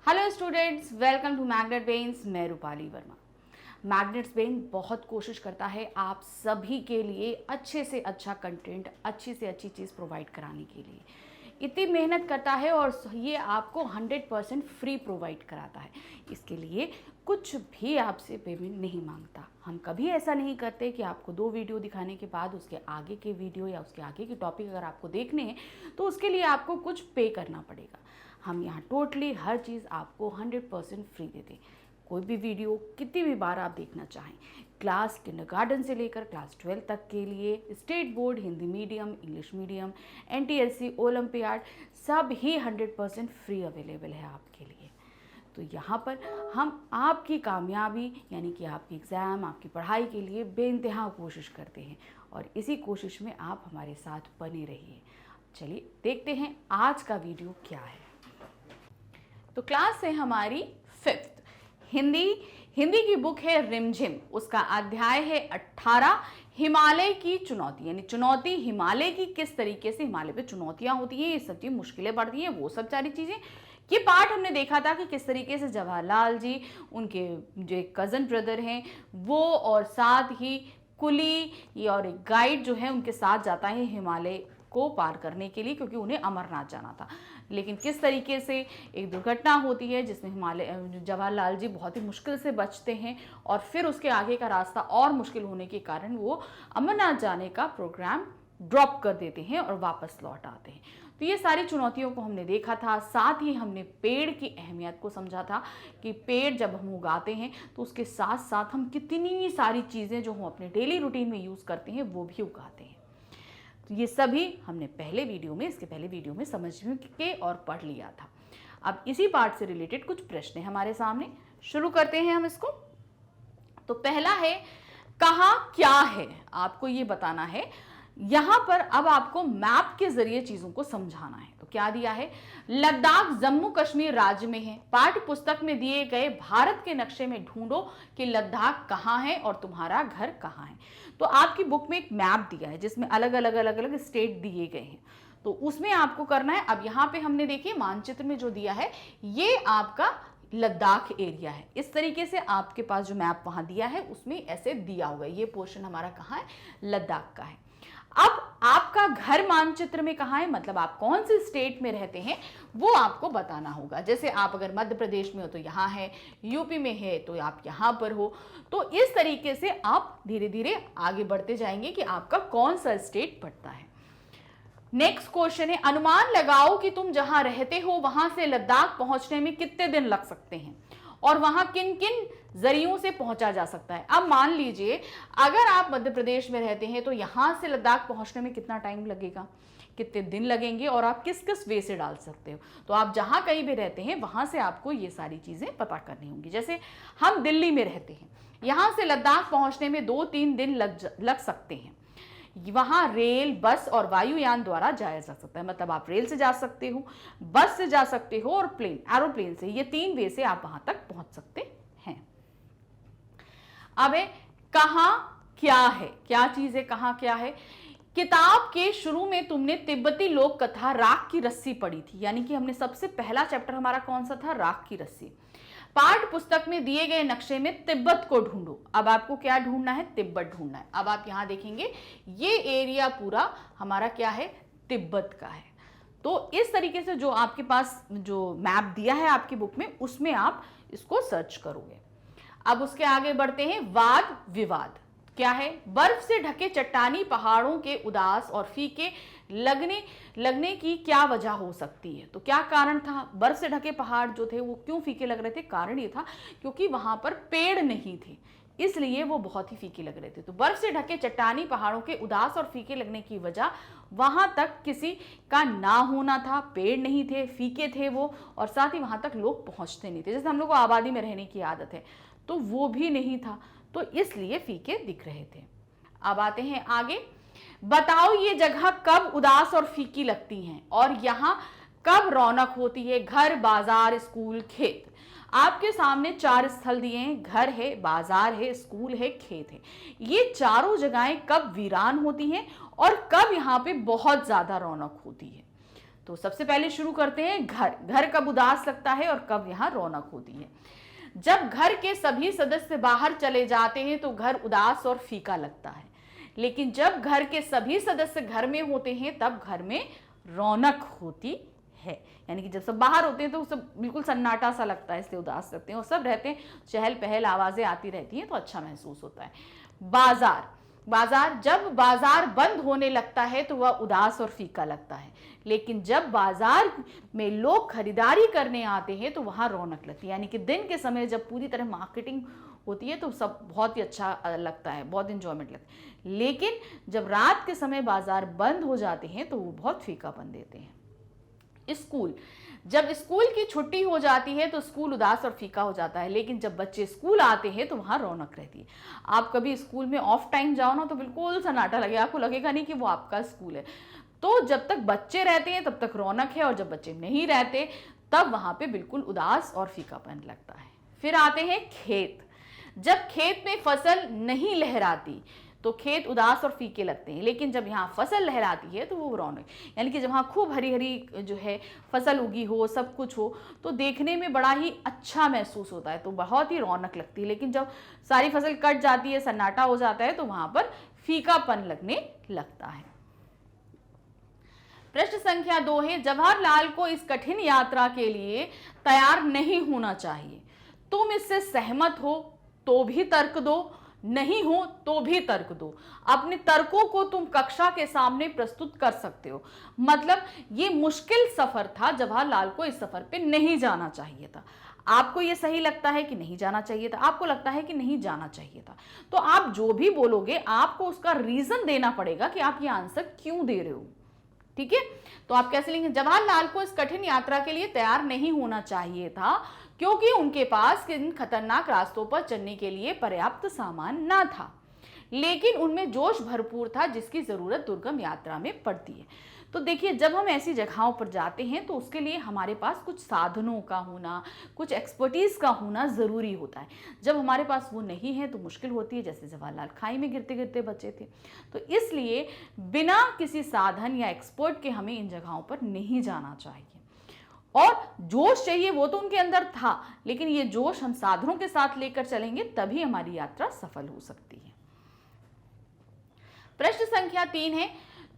Hello students, welcome to Magnet Brains. मैं Rupali Verma. Magnets brain बहुत कोशिश करता है आप सभी के लिए अच्छे से अच्छा कंटेंट, अच्छी से अच्छी चीज़ प्रोवाइड कराने के लिए। इतनी मेहनत करता है और ये आपको 100% फ्री प्रोवाइड कराता है। इसके लिए कुछ भी आपसे पेमेंट नहीं मांगता। हम कभी ऐसा नहीं करते कि आपको 2 वीडियो दिखाने के बाद उसके आगे के वीडियो या उसके आगे के टॉपिक अगर आपको देखने हैं तो उसके लिए आपको कुछ पे करना पड़ेगा। हम यहाँ टोटली हर चीज़ आपको 100% फ्री देते हैं। कोई भी वीडियो कितनी भी बार आप देखना चाहें, क्लास किंडरगार्टन से लेकर क्लास 12 तक के लिए, state board, Hindi medium, English medium, NTSC, olympiad, सब ही 100% फ्री अवेलेबल है आपके लिए। तो यहाँ पर हम आपकी कामयाबी यानी कि आपकी एग्ज़ाम, आपकी पढ़ाई के लिए बेइंतहा कोशिश करते हैं और इसी कोशिश में आप हमारे साथ बने रहिए। चलिए देखते हैं आज का वीडियो क्या है। तो क्लास है हमारी 5th हिंदी की बुक है रिमझिम। उसका अध्याय है 18, हिमालय की चुनौती, यानी चुनौती हिमालय की, किस तरीके से हिमालय पे चुनौतियां होती हैं, ये सब चीज़ मुश्किलें बढ़ती हैं, वो सब सारी चीज़ें। ये पार्ट हमने देखा था कि किस तरीके से जवाहरलाल जी, उनके जो कज़न ब्रदर हैं वो, और साथ ही कुली और एक गाइड जो है उनके साथ जाता है हिमालय को पार करने के लिए, क्योंकि उन्हें अमरनाथ जाना था। लेकिन किस तरीके से एक दुर्घटना होती है जिसमें जवाहरलाल जी बहुत ही मुश्किल से बचते हैं और फिर उसके आगे का रास्ता और मुश्किल होने के कारण वो अमरनाथ जाने का प्रोग्राम ड्रॉप कर देते हैं और वापस लौट आते हैं। तो ये सारी चुनौतियों को हमने देखा था। साथ ही हमने पेड़ की अहमियत को समझा था कि पेड़ जब हम उगाते हैं तो उसके साथ साथ हम कितनी सारी चीज़ें जो हम अपने डेली रूटीन में यूज़ करते हैं वो भी उगाते हैं। तो ये सभी हमने इसके पहले वीडियो में समझ के और पढ़ लिया था। अब इसी पार्ट से रिलेटेड कुछ प्रश्न है हमारे सामने, शुरू करते हैं हम इसको। तो पहला है, कहाँ क्या है, आपको ये बताना है। यहां पर अब आपको मैप के जरिए चीजों को समझाना है। तो क्या दिया है, लद्दाख जम्मू कश्मीर राज्य में है। पाठ्य पुस्तक में दिए गए भारत के नक्शे में ढूंढो कि लद्दाख कहाँ है और तुम्हारा घर कहाँ है। तो आपकी बुक में एक मैप दिया है जिसमें अलग अलग स्टेट दिए गए हैं, तो उसमें आपको करना है। अब यहाँ पे हमने देखिए मानचित्र में जो दिया है ये आपका लद्दाख एरिया है। इस तरीके से आपके पास जो मैप वहां दिया है उसमें ऐसे दिया हुआ है, ये पोर्शन हमारा कहाँ है, लद्दाख का है। अब आपका घर मानचित्र में कहाँ है, मतलब आप कौन से स्टेट में रहते हैं वो आपको बताना होगा। जैसे आप अगर मध्य प्रदेश में हो तो यहाँ है, यूपी में है तो आप यहाँ पर हो। तो इस तरीके से आप धीरे धीरे आगे बढ़ते जाएंगे कि आपका कौन सा स्टेट पड़ता है। नेक्स्ट क्वेश्चन है, अनुमान लगाओ कि तुम जहां रहते हो वहां से लद्दाख पहुंचने में कितने दिन लग सकते हैं और वहां किन किन जरियों से पहुंचा जा सकता है। अब मान लीजिए अगर आप मध्य प्रदेश में रहते हैं तो यहां से लद्दाख पहुंचने में कितना टाइम लगेगा, कितने दिन लगेंगे और आप किस किस वे से डाल सकते हो। तो आप जहां कहीं भी रहते हैं वहां से आपको ये सारी चीजें पता करनी होंगी। जैसे हम दिल्ली में रहते हैं, यहां से लद्दाख पहुंचने में 2-3 दिन लग सकते हैं। वहां रेल, बस और वायुयान द्वारा जाया जा सकता है, मतलब आप रेल से जा सकते हो, बस से जा सकते हो और एरोप्लेन से, ये 3 वे से आप वहां तक पहुंच सकते हैं। अब कहां क्या है, क्या चीज है, कहां क्या है। किताब के शुरू में तुमने तिब्बती लोक कथा राख की रस्सी पढ़ी थी, यानी कि हमने सबसे पहला चैप्टर हमारा कौन सा था, राख की रस्सी। पाठ्य पुस्तक में दिए गए नक्शे में तिब्बत को ढूंढो। अब आपको क्या ढूंढना है, तिब्बत ढूंढना है। अब आप यहां देखेंगे ये एरिया पूरा हमारा क्या है, तिब्बत का है। तो इस तरीके से जो आपके पास जो मैप दिया है आपकी बुक में उसमें आप इसको सर्च करोगे। अब उसके आगे बढ़ते हैं, वाद विवाद क्या है। बर्फ से ढके चट्टानी पहाड़ों के उदास और फीके लगने की क्या वजह हो सकती है। तो क्या कारण था, बर्फ से ढके पहाड़ जो थे वो क्यों फीके लग रहे थे, कारण ये था क्योंकि वहां पर पेड़ नहीं थे, इसलिए वो बहुत ही फीके लग रहे थे। तो बर्फ से ढके चट्टानी पहाड़ों के उदास और फीके लगने की वजह वहां तक किसी का ना होना था, पेड़ नहीं थे, फीके थे वो, और साथ ही वहां तक लोग पहुंचते नहीं थे। जैसे हम लोग को आबादी में रहने की आदत है तो वो भी नहीं था, तो इसलिए फीके दिख रहे थे। अब आते हैं आगे, बताओ ये जगह कब उदास और फीकी लगती हैं और यहाँ कब रौनक होती है। घर, बाजार, स्कूल, खेत। आपके सामने 4 स्थल दिए हैं, घर है, बाजार है, स्कूल है, खेत है। ये चारों जगहें कब वीरान होती हैं और कब यहाँ पे बहुत ज्यादा रौनक होती है। तो सबसे पहले शुरू करते हैं घर। घर कब उदास लगता है और कब यहाँ रौनक होती है? जब घर के सभी सदस्य बाहर चले जाते हैं तो घर उदास और फीका लगता है, लेकिन जब घर के सभी सदस्य घर में होते हैं तब घर में रौनक होती है। यानी कि जब सब बाहर होते हैं तो सब बिल्कुल सन्नाटा सा लगता है, इसलिए उदास लगते हैं, और सब रहते हैं, चहल पहल, आवाजें आती रहती हैं तो अच्छा महसूस होता है। बाजार। बाजार, जब बाजार बंद होने लगता है तो वह उदास और फीका लगता है, लेकिन जब बाजार में लोग खरीदारी करने आते हैं तो वहां रौनक लगती है। यानी कि दिन के समय जब पूरी तरह मार्केटिंग होती है तो सब बहुत ही अच्छा लगता है, बहुत इंजॉयमेंट लगता है, लेकिन जब रात के समय बाजार बंद हो जाते हैं तो वो बहुत फीकापन देते हैं। स्कूल। जब स्कूल की छुट्टी हो जाती है तो स्कूल उदास और फीका हो जाता है, लेकिन जब बच्चे स्कूल आते हैं तो वहां रौनक रहती है। आप कभी स्कूल में ऑफ टाइम जाओ ना तो बिल्कुल सन्नाटा लगे, आपको लगेगा नहीं कि वो आपका स्कूल है। तो जब तक बच्चे रहते हैं तब तक रौनक है, और जब बच्चे नहीं रहते तब वहां पे बिल्कुल उदास और फीकापन लगता है। फिर आते हैं खेत। जब खेत में फसल नहीं लहराती तो खेत उदास और फीके लगते हैं, लेकिन जब यहाँ फसल लहराती है तो वो रौनक, यानी कि जब वहाँ खूब हरी हरी जो है फसल उगी हो, सब कुछ हो, तो देखने में बड़ा ही अच्छा महसूस होता है, तो बहुत ही रौनक लगती है। लेकिन जब सारी फसल कट जाती है, सन्नाटा हो जाता है, तो वहां पर फीकापन लगने लगता है। प्रश्न संख्या 2 है, जवाहरलाल को इस कठिन यात्रा के लिए तैयार नहीं होना चाहिए। तुम इससे सहमत हो तो भी तर्क दो, नहीं हो तो भी तर्क दो। अपने तर्कों को तुम कक्षा के सामने प्रस्तुत कर सकते हो। मतलब ये मुश्किल सफर था, जवाहरलाल को इस सफर पे नहीं जाना चाहिए था। आपको ये सही लगता है कि नहीं जाना चाहिए था, आपको लगता है कि नहीं जाना चाहिए था, तो आप जो भी बोलोगे आपको उसका रीजन देना पड़ेगा कि आप ये आंसर क्यों दे रहे हो। ठीक है, तो आप कैसे लिखेंगे? जवाहरलाल को इस कठिन यात्रा के लिए तैयार नहीं होना चाहिए था क्योंकि उनके पास इन खतरनाक रास्तों पर चलने के लिए पर्याप्त सामान न था, लेकिन उनमें जोश भरपूर था जिसकी जरूरत दुर्गम यात्रा में पड़ती है। तो देखिए, जब हम ऐसी जगहों पर जाते हैं तो उसके लिए हमारे पास कुछ साधनों का होना, कुछ एक्सपर्टीज का होना जरूरी होता है। जब हमारे पास वो नहीं है तो मुश्किल होती है, जैसे जवाहरलाल खाई में गिरते गिरते बचे थे। तो इसलिए बिना किसी साधन या एक्सपर्ट के हमें इन जगहों पर नहीं जाना चाहिए। और जोश चाहिए वो तो उनके अंदर था, लेकिन ये जोश हम साधनों के साथ लेकर चलेंगे तभी हमारी यात्रा सफल हो सकती है। प्रश्न संख्या 3 है,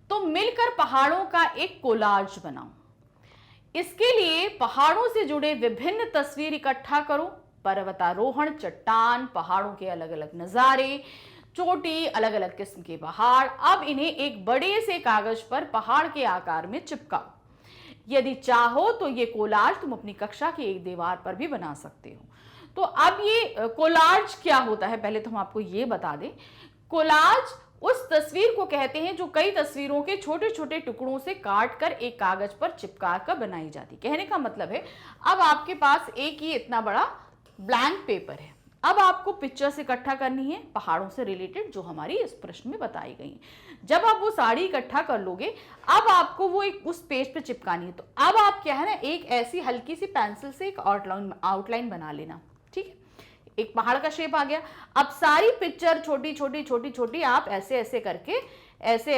तो मिलकर पहाड़ों का एक कोलाज बनाओ। इसके लिए पहाड़ों से जुड़े विभिन्न तस्वीर इकट्ठा करो। पर्वतारोहण, चट्टान, पहाड़ों के अलग अलग नजारे, चोटी, अलग अलग किस्म के पहाड़। अब इन्हें एक बड़े से कागज पर पहाड़ के आकार में चिपकाओ। यदि चाहो तो ये कोलाज तुम अपनी कक्षा की एक दीवार पर भी बना सकते हो। तो अब ये कोलाज क्या होता है, पहले तो हम आपको ये बता दें। कोलाज उस तस्वीर को कहते हैं जो कई तस्वीरों के छोटे छोटे टुकड़ों से काट कर एक कागज पर चिपका कर बनाई जाती। कहने का मतलब है, अब आपके पास एक ही इतना बड़ा ब्लैंक पेपर है, अब आपको पिक्चर्स इकट्ठा करनी है पहाड़ों से रिलेटेड जो हमारी इस प्रश्न में बताई गई। जब आप वो साड़ी इकट्ठा कर लोगे, अब आपको वो एक उस पेज पे चिपकानी है। तो अब आप क्या है ना, एक ऐसी हल्की सी पेंसिल से एक आउटलाइन बना लेना। ठीक है, एक पहाड़ का शेप आ गया। अब सारी पिक्चर छोटी छोटी छोटी छोटी आप ऐसे ऐसे करके ऐसे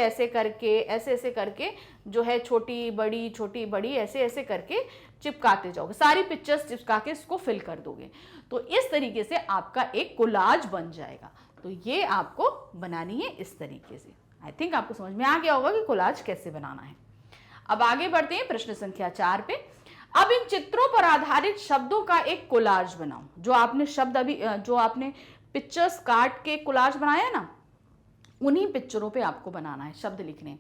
ऐसे करके जो है छोटी बड़ी ऐसे ऐसे करके चिपकाते जाओगे। सारी पिक्चर्स चिपका के इसको फिल कर दोगे, तो इस तरीके से आपका एक कोलाज बन जाएगा। तो ये आपको बनानी है इस तरीके से। आई थिंक आपको समझ में आ गया होगा कि कोलाज कैसे बनाना है। अब आगे बढ़ते हैं प्रश्न संख्या 4 पे। अब इन चित्रों पर आधारित शब्दों का एक कोलाज बनाओ। जो आपने शब्द अभी जो आपने पिक्चर्स काट के कोलाज बनाया ना, उन्हीं पिक्चरों पे आपको बनाना है, शब्द लिखने हैं।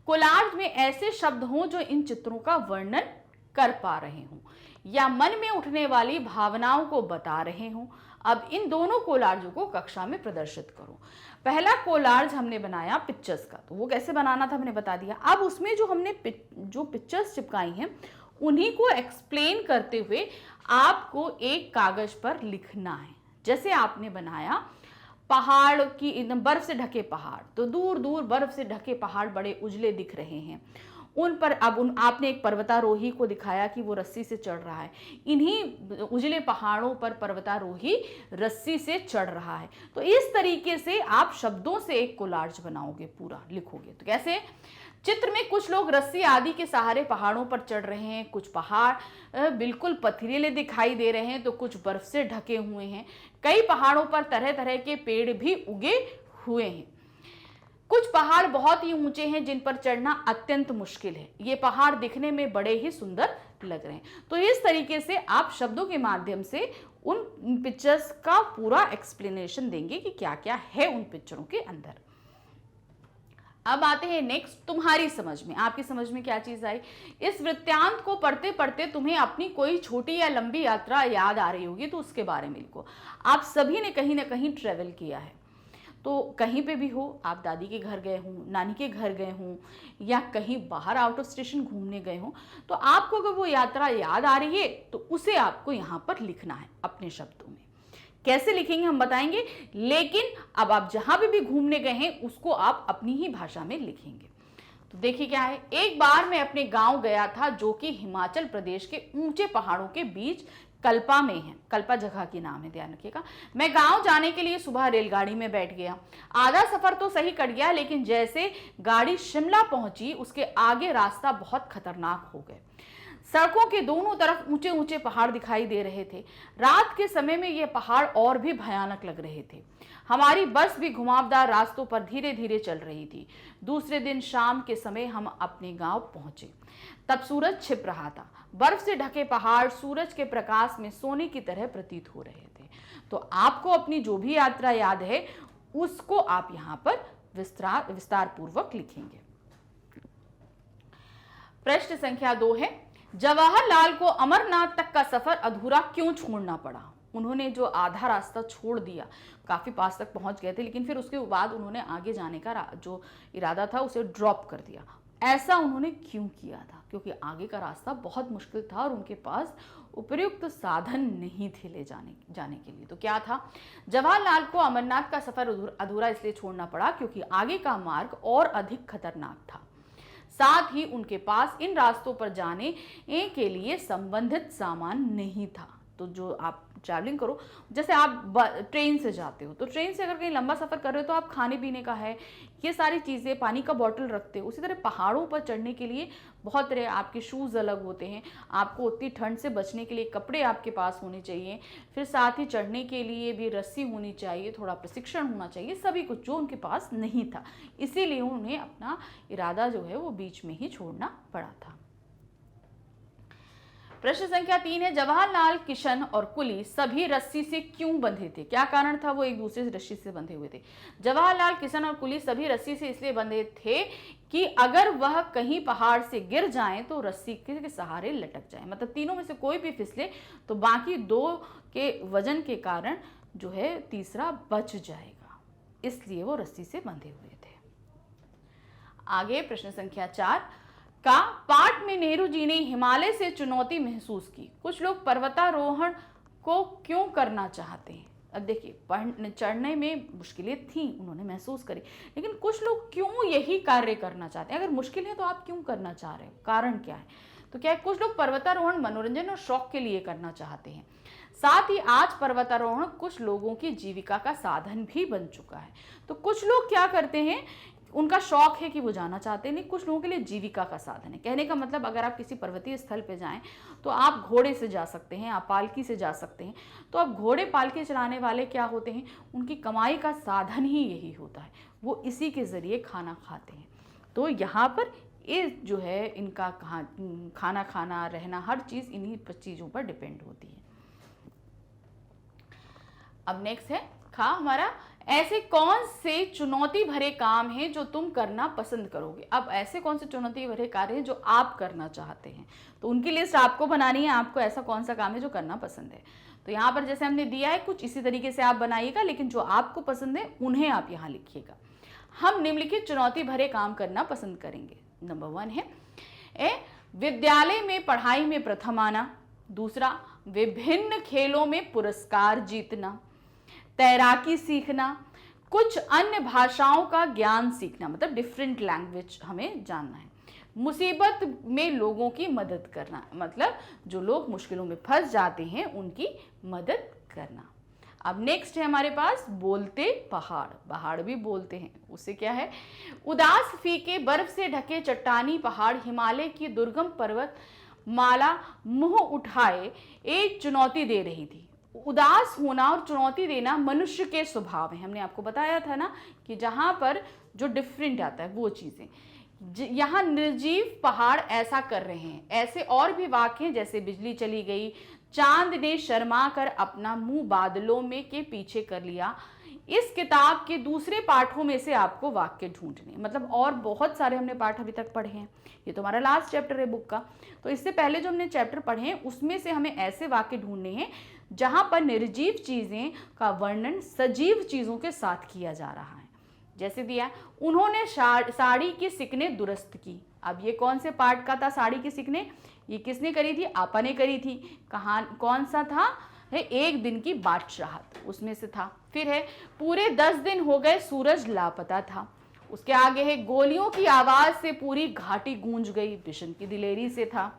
कोलाज में ऐसे शब्द हों जो इन चित्रों का वर्णन कर पा रहे हों या मन में उठने वाली भावनाओं को बता रहे हों। अब इन दोनों कोलाजों को कक्षा में प्रदर्शित करो। पहला कोलाज हमने बनाया पिक्चर्स का, तो वो कैसे बनाना था हमने बता दिया। अब उसमें जो हमने जो पिक्चर्स चिपकाई हैं उन्हीं को एक्सप्लेन करते हुए आपको एक कागज पर लिखना है। जैसे आपने बनाया पहाड़ की, एकदम बर्फ से ढके पहाड़, तो दूर दूर बर्फ से ढके पहाड़ बड़े उजले दिख रहे हैं। उन पर अब आपने एक पर्वतारोही को दिखाया कि वो रस्सी से चढ़ रहा है। इन्हीं उजले पहाड़ों पर पर्वतारोही रस्सी से चढ़ रहा है। तो इस तरीके से आप शब्दों से एक कोलाज बनाओगे, पूरा लिखोगे। तो कैसे? चित्र में कुछ लोग रस्सी आदि के सहारे पहाड़ों पर चढ़ रहे हैं, कुछ पहाड़ बिल्कुल पथरीले दिखाई दे रहे हैं तो कुछ बर्फ से ढके हुए हैं। कई पहाड़ों पर तरह तरह के पेड़ भी उगे हुए हैं। कुछ पहाड़ बहुत ही ऊंचे हैं जिन पर चढ़ना अत्यंत मुश्किल है। ये पहाड़ दिखने में बड़े ही सुंदर लग रहे हैं। तो इस तरीके से आप शब्दों के माध्यम से उन पिक्चर्स का पूरा एक्सप्लेनेशन देंगे कि क्या क्या है उन पिक्चरों के अंदर। अब आते हैं नेक्स्ट, तुम्हारी समझ में, आपकी समझ में क्या चीज आई। इस वृत्तांत को पढ़ते पढ़ते तुम्हें अपनी कोई छोटी या लंबी यात्रा याद आ रही होगी तो उसके बारे में लिखो। आप सभी ने कहीं ना कहीं ट्रेवल किया है, तो कहीं पे भी हो, आप दादी के घर गए हों, नानी के घर गए हों या कहीं बाहर आउट ऑफ स्टेशन घूमने गए हों, तो आपको अगर वो यात्रा याद आ रही है तो उसे आपको यहाँ पर लिखना है अपने शब्दों में। कैसे लिखेंगे हम बताएंगे, लेकिन अब आप जहां भी घूमने गए हैं उसको आप अपनी ही भाषा में लिखेंगे। तो देखिए क्या है। एक बार मैं अपने गांव गया था जो कि हिमाचल प्रदेश के ऊंचे पहाड़ों के बीच कल्पा में है। कल्पा जगह की नाम है, ध्यान रखिएगा। मैं गांव जाने के लिए सुबह रेलगाड़ी में बैठ गया। आधा सफर तो सही कट गया, लेकिन जैसे गाड़ी शिमला पहुंची उसके आगे रास्ता बहुत खतरनाक हो गए। सड़कों के दोनों तरफ ऊंचे ऊंचे पहाड़ दिखाई दे रहे थे। रात के समय में ये पहाड़ और भी भयानक लग रहे थे। हमारी बस भी घुमावदार रास्तों पर धीरे धीरे चल रही थी। दूसरे दिन शाम के समय हम अपने गांव पहुंचे। तब सूरज छिप रहा था। बर्फ से ढके पहाड़ सूरज के प्रकाश में सोने की तरह प्रतीत हो रहे थे। तो आपको अपनी जो भी यात्रा याद है उसको आप यहाँ पर विस्तार पूर्वक लिखेंगे। प्रश्न संख्या 2 है, जवाहरलाल को अमरनाथ तक का सफर अधूरा क्यों छोड़ना पड़ा। उन्होंने जो आधा रास्ता छोड़ दिया, काफी पास तक पहुंच गए थे, लेकिन फिर उसके बाद उन्होंने आगे जाने का जो इरादा था उसे ड्रॉप कर दिया। ऐसा उन्होंने क्यों किया था? क्योंकि आगे का रास्ता बहुत मुश्किल था और उनके पास उपयुक्त साधन नहीं थे ले जाने के लिए। तो क्या था? जवाहरलाल को अमरनाथ का सफर अधूरा इसलिए छोड़ना पड़ा क्योंकि आगे का मार्ग और अधिक खतरनाक था। साथ ही उनके पास इन रास्तों पर जाने के लिए संबंधित सामान नहीं था। तो जो आप ट्रैवलिंग करो, जैसे आप ट्रेन से जाते हो, तो ट्रेन से अगर कहीं लंबा सफर कर रहे हो तो आप खाने पीने का है, ये सारी चीज़ें, पानी का बॉटल रखते हो। उसी तरह पहाड़ों पर चढ़ने के लिए बहुत तरह आपके शूज़ अलग होते हैं। आपको उतनी ठंड से बचने के लिए कपड़े आपके पास होने चाहिए। फिर साथ ही चढ़ने के लिए भी रस्सी होनी चाहिए, थोड़ा प्रशिक्षण होना चाहिए, सभी कुछ जो उनके पास नहीं था। इसीलिए उन्हें अपना इरादा जो है वो बीच में ही छोड़ना पड़ा था। प्रश्न संख्या 3 है, जवाहरलाल, किशन और कुली सभी रस्सी से क्यों बंधे थे? क्या कारण था वो एक दूसरे से रस्सी से बंधे हुए थे? जवाहरलाल, किशन और कुली सभी रस्सी से इसलिए बंधे थे कि अगर वह कहीं पहाड़ से गिर जाएं तो रस्सी के सहारे लटक जाएं। मतलब तीनों में से कोई भी फिसले तो बाकी दो के वजन के कारण जो है तीसरा बच जाएगा, इसलिए वो रस्सी से बंधे हुए थे। आगे प्रश्न संख्या 4 का पाठ में नेहरू जी ने हिमालय से चुनौती महसूस की। कुछ लोग पर्वतारोहण को क्यों करना चाहते हैं? अब देखिए, चढ़ने में मुश्किलें थी, उन्होंने महसूस करी, लेकिन कुछ लोग क्यों यही कार्य करना चाहते हैं? अगर मुश्किल है तो आप क्यों करना चाह रहे हो, कारण क्या है? तो क्या है, कुछ लोग पर्वतारोहण मनोरंजन और शौक के लिए करना चाहते हैं। साथ ही आज पर्वतारोहण कुछ लोगों की जीविका का साधन भी बन चुका है। तो कुछ लोग क्या करते हैं, उनका शौक है कि वो जाना चाहते हैं, नहीं, कुछ लोगों के लिए जीविका का साधन है। कहने का मतलब, अगर आप किसी पर्वतीय स्थल पे जाएं तो आप घोड़े से जा सकते हैं, आप पालकी से जा सकते हैं। तो अब घोड़े पालकी चलाने वाले क्या होते हैं, उनकी कमाई का साधन ही यही होता है, वो इसी के ज़रिए खाना खाते हैं। तो यहाँ पर ये जो है इनका खाना खाना, रहना, हर चीज़ इन्हीं चीज़ों पर डिपेंड होती है। अब नेक्स्ट है खा हमारा, ऐसे कौन से चुनौती भरे काम हैं जो तुम करना पसंद करोगे। अब ऐसे कौन से चुनौती भरे कार्य हैं जो आप करना चाहते हैं, तो उनकी लिस्ट आपको बनानी है। आपको ऐसा कौन सा काम है जो करना पसंद है, तो यहाँ पर जैसे हमने दिया है कुछ इसी तरीके से आप बनाइएगा, लेकिन जो आपको पसंद है उन्हें आप यहाँ लिखिएगा। हम निम्नलिखित चुनौती भरे काम करना पसंद करेंगे। नंबर 1 है विद्यालय में पढ़ाई में प्रथम आना। दूसरा, विभिन्न खेलों में पुरस्कार जीतना। तैराकी सीखना। कुछ अन्य भाषाओं का ज्ञान सीखना, मतलब डिफरेंट लैंग्वेज हमें जानना है। मुसीबत में लोगों की मदद करना, मतलब जो लोग मुश्किलों में फंस जाते हैं उनकी मदद करना। अब नेक्स्ट है हमारे पास बोलते पहाड़, पहाड़ भी बोलते हैं। उससे क्या है, उदास फीके बर्फ से ढके चट्टानी पहाड़ हिमालय की दुर्गम पर्वत माला मुंह उठाए एक चुनौती दे रही थी। उदास होना और चुनौती देना मनुष्य के स्वभाव है। हमने आपको बताया था ना कि जहां पर जो डिफरेंट आता है वो चीजें, यहाँ निर्जीव पहाड़ ऐसा कर रहे हैं। ऐसे और भी वाक्य हैं, जैसे बिजली चली गई, चांद ने शर्मा कर अपना मुंह बादलों में के पीछे कर लिया। इस किताब के दूसरे पाठों में से आपको वाक्य ढूंढने, मतलब और बहुत सारे हमने पाठ अभी तक पढ़े हैं, ये तो हमारा लास्ट चैप्टर है बुक का। तो इससे पहले जो हमने चैप्टर पढ़े हैं उसमें से हमें ऐसे वाक्य ढूंढने हैं जहां पर निर्जीव चीजें का वर्णन सजीव चीजों के साथ किया जा रहा है। जैसे दिया, उन्होंने साड़ी की सिकने दुरुस्त की। अब ये कौन से पार्ट का था साड़ी की सिकने, ये किसने करी थी, आपा ने करी थी। कहां कौन सा था, है एक दिन की बादशाहत, उसमें से था। फिर है पूरे 10 दिन हो गए सूरज लापता था। उसके आगे है गोलियों की आवाज से पूरी घाटी गूंज गई, बिशन की दिलेरी से था।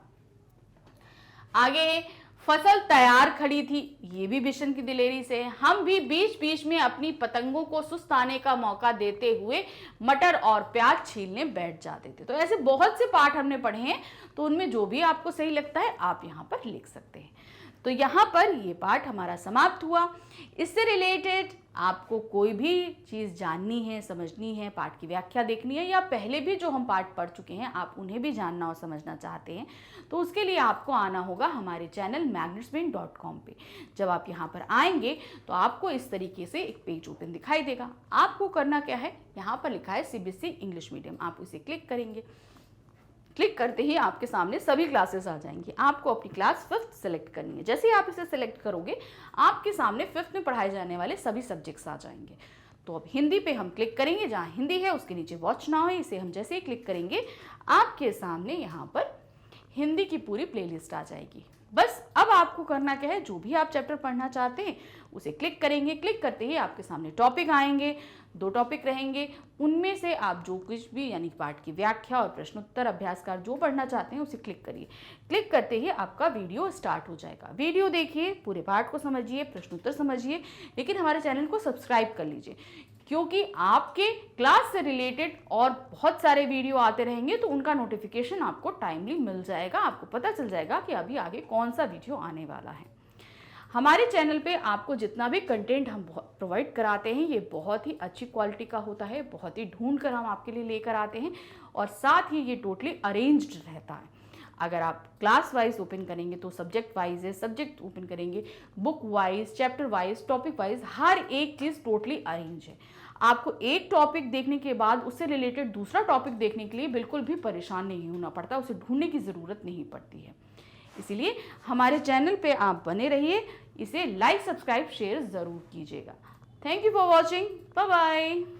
आगे है फसल तैयार खड़ी थी, ये भी बिशन की दिलेरी से है। हम भी बीच बीच में अपनी पतंगों को सुस्ताने का मौका देते हुए मटर और प्याज छीलने बैठ जाते थे। तो ऐसे बहुत से पाठ हमने पढ़े हैं, तो उनमें जो भी आपको सही लगता है आप यहाँ पर लिख सकते हैं। तो यहाँ पर ये पाठ हमारा समाप्त हुआ। इससे रिलेटेड आपको कोई भी चीज़ जाननी है, समझनी है, पाठ की व्याख्या देखनी है, या पहले भी जो हम पाठ पढ़ चुके हैं आप उन्हें भी जानना और समझना चाहते हैं, तो उसके लिए आपको आना होगा हमारे चैनल magnetsbrain.com पे। जब आप यहाँ पर आएंगे तो आपको इस तरीके से एक पेज ओपन दिखाई देगा। आपको करना क्या है, यहाँ पर लिखा है CBSE इंग्लिश मीडियम, आप इसे क्लिक करेंगे। क्लिक करते ही आपके सामने सभी क्लासेस आ जाएंगी। आपको अपनी क्लास 5th सेलेक्ट करनी है। जैसे ही आप इसे सेलेक्ट करोगे आपके सामने 5th में पढ़ाए जाने वाले सभी सब्जेक्ट्स आ जाएंगे। तो अब हिंदी पे हम क्लिक करेंगे, जहाँ हिंदी है उसके नीचे वॉच नाउ है, इसे हम जैसे ही क्लिक करेंगे आपके सामने यहाँ पर हिंदी की पूरी प्लेलिस्ट आ जाएगी। बस अब आपको करना क्या है, जो भी आप चैप्टर पढ़ना चाहते हैं उसे क्लिक करेंगे। क्लिक करते ही आपके सामने टॉपिक आएंगे, 2 टॉपिक रहेंगे, उनमें से आप जो कुछ भी यानी पाठ की व्याख्या और प्रश्नोत्तर अभ्यासकार जो पढ़ना चाहते हैं उसे क्लिक करिए। क्लिक करते ही आपका वीडियो स्टार्ट हो जाएगा। वीडियो देखिए, पूरे पाठ को समझिए, प्रश्नोत्तर समझिए, लेकिन हमारे चैनल को सब्सक्राइब कर लीजिए, क्योंकि आपके क्लास से रिलेटेड और बहुत सारे वीडियो आते रहेंगे, तो उनका नोटिफिकेशन आपको टाइमली मिल जाएगा। आपको पता चल जाएगा कि अभी आगे कौन सा वीडियो आने वाला है। हमारे चैनल पे आपको जितना भी कंटेंट हम प्रोवाइड कराते हैं ये बहुत ही अच्छी क्वालिटी का होता है, बहुत ही ढूंढ कर हम आपके लिए लेकर आते हैं, और साथ ही ये टोटली अरेंज्ड रहता है। अगर आप क्लास वाइज ओपन करेंगे तो सब्जेक्ट वाइज है, सब्जेक्ट ओपन करेंगे book wise, chapter wise, topic wise, हर एक चीज़ टोटली अरेंज है। आपको एक टॉपिक देखने के बाद उससे रिलेटेड दूसरा टॉपिक देखने के लिए बिल्कुल भी परेशान नहीं होना पड़ता, उसे ढूंढने की ज़रूरत नहीं पड़ती है। इसीलिए हमारे चैनल पे आप बने रहिए, इसे लाइक, सब्सक्राइब, शेयर ज़रूर कीजिएगा। Thank you for watching, bye bye.